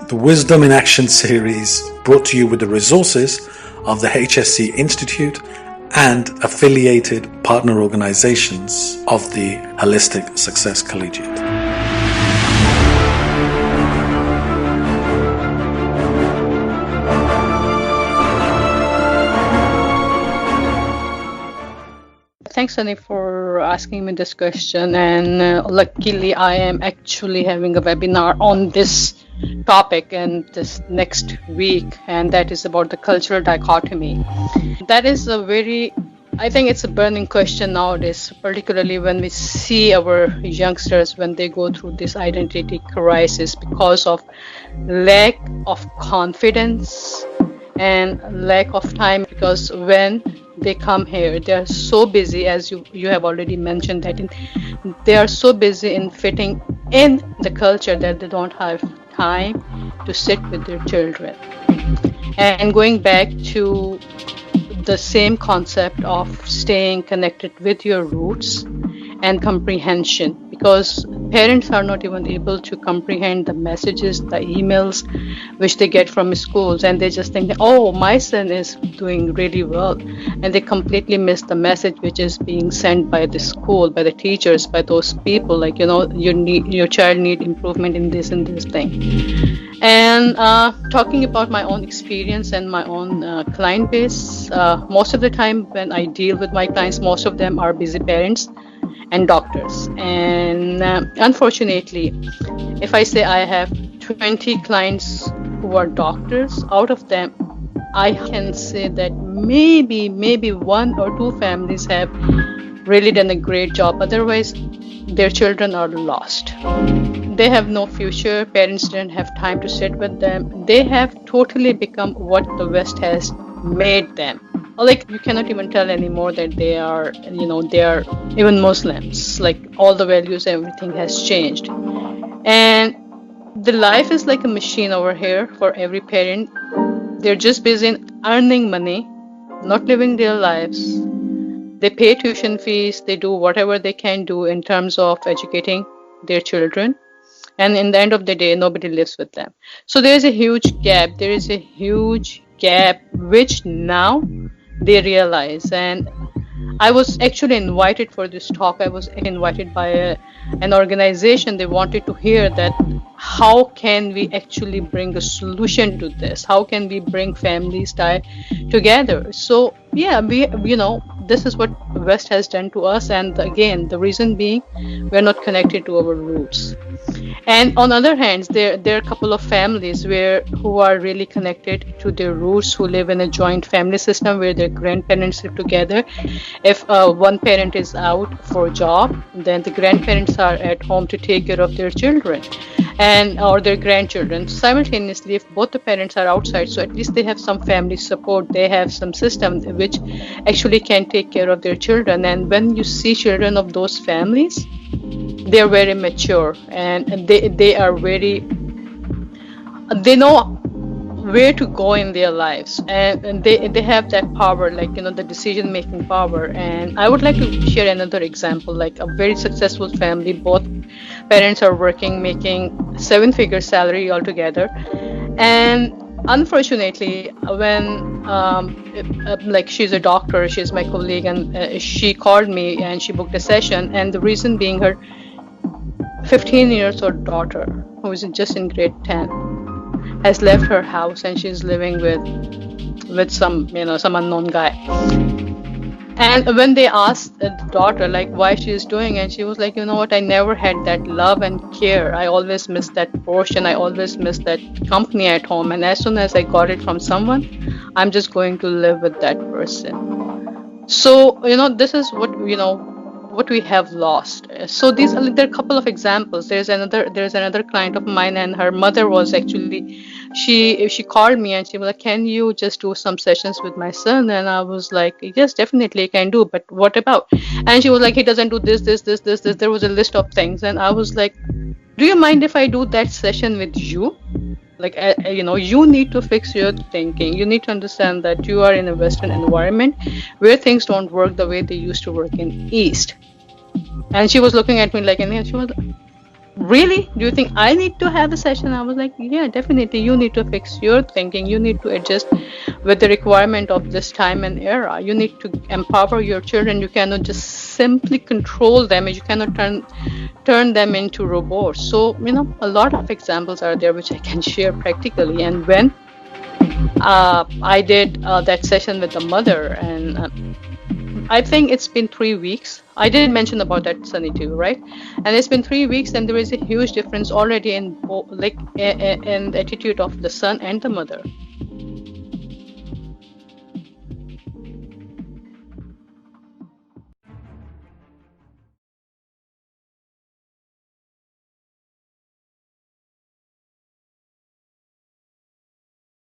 the Wisdom in Action series, brought to you with the resources of the HSC Institute and affiliated partner organizations of the Holistic Success Collegiate. Thanks, Sunny, for asking me this question. And luckily, I am actually having a webinar on this topic and this next week, and that is about the cultural dichotomy. That is I think it's a burning question nowadays, particularly when we see our youngsters when they go through this identity crisis because of lack of confidence and lack of time, because when they come here, they are so busy, as you have already mentioned, that they are so busy in fitting in the culture that they don't have time to sit with their children. And going back to the same concept of staying connected with your roots and comprehension, because parents are not even able to comprehend the messages, the emails which they get from schools, and they just think, oh, my son is doing really well, and they completely miss the message which is being sent by the school, by the teachers, by those people, like, your child need improvement in this and this thing. And talking about my own experience and my own client base, most of the time when I deal with my clients, most of them are busy parents and doctors. And unfortunately, if I say I have 20 clients who are doctors, out of them, I can say that maybe one or two families have really done a great job. Otherwise, their children are lost. They have no future. Parents didn't have time to sit with them. They have totally become what the West has made them. Like, you cannot even tell anymore that they are even Muslims. Like, all the values, everything has changed. And the life is like a machine over here for every parent. They're just busy in earning money, not living their lives. They pay tuition fees. They do whatever they can do in terms of educating their children. And in the end of the day, nobody lives with them. So there is a huge gap. There is a huge gap which now they realize. And I was actually invited for this talk. I was invited by an organization. They wanted to hear that how can we actually bring a solution to this? How can we bring families together? So yeah, this is what West has done to us. And again, the reason being, we're not connected to our roots. And on the other hand, there are a couple of families who are really connected to their roots, who live in a joint family system where their grandparents live together. If one parent is out for a job, then the grandparents are at home to take care of their children or their grandchildren. Simultaneously, if both the parents are outside, so at least they have some family support. They have some system which actually can take care of their children. And when you see children of those families, they are very mature, and they know where to go in their lives, and they have that power, like, the decision making power. And I would like to share another example, like a very successful family. Both parents are working, making 7-figure salary altogether. And unfortunately, when she's a doctor, she's my colleague, and she called me and she booked a session. And the reason being, her 15-year-old daughter, who is just in grade 10, has left her house and she's living with some unknown guy. And when they asked the daughter, like, why she is doing, and she was like, what, I never had that love and care. I always missed that portion. I always missed that company at home. And as soon as I got it from someone, I'm just going to live with that person. So, this is what we have lost. So there are a couple of examples. There's another client of mine, and her mother was actually, she called me and she was like, can you just do some sessions with my son? And I was like, yes, definitely I can do, but what about? And she was like, he doesn't do this. There was a list of things, and I was like, do you mind if I do that session with you? Like, you need to fix your thinking. You need to understand that you are in a Western environment where things don't work the way they used to work in East. And she was looking at me like, and she was like, really, do you think I need to have a session? I was like, yeah, definitely. You need to fix your thinking. You need to adjust with the requirement of this time and era. You need to empower your children. You cannot just simply control them. You cannot turn them into robots. So, a lot of examples are there which I can share practically. And when I did that session with the mother, and I think it's been 3 weeks. I did mention about that, Sunny, too, right? And it's been 3 weeks, and there is a huge difference already in the attitude of the son and the mother.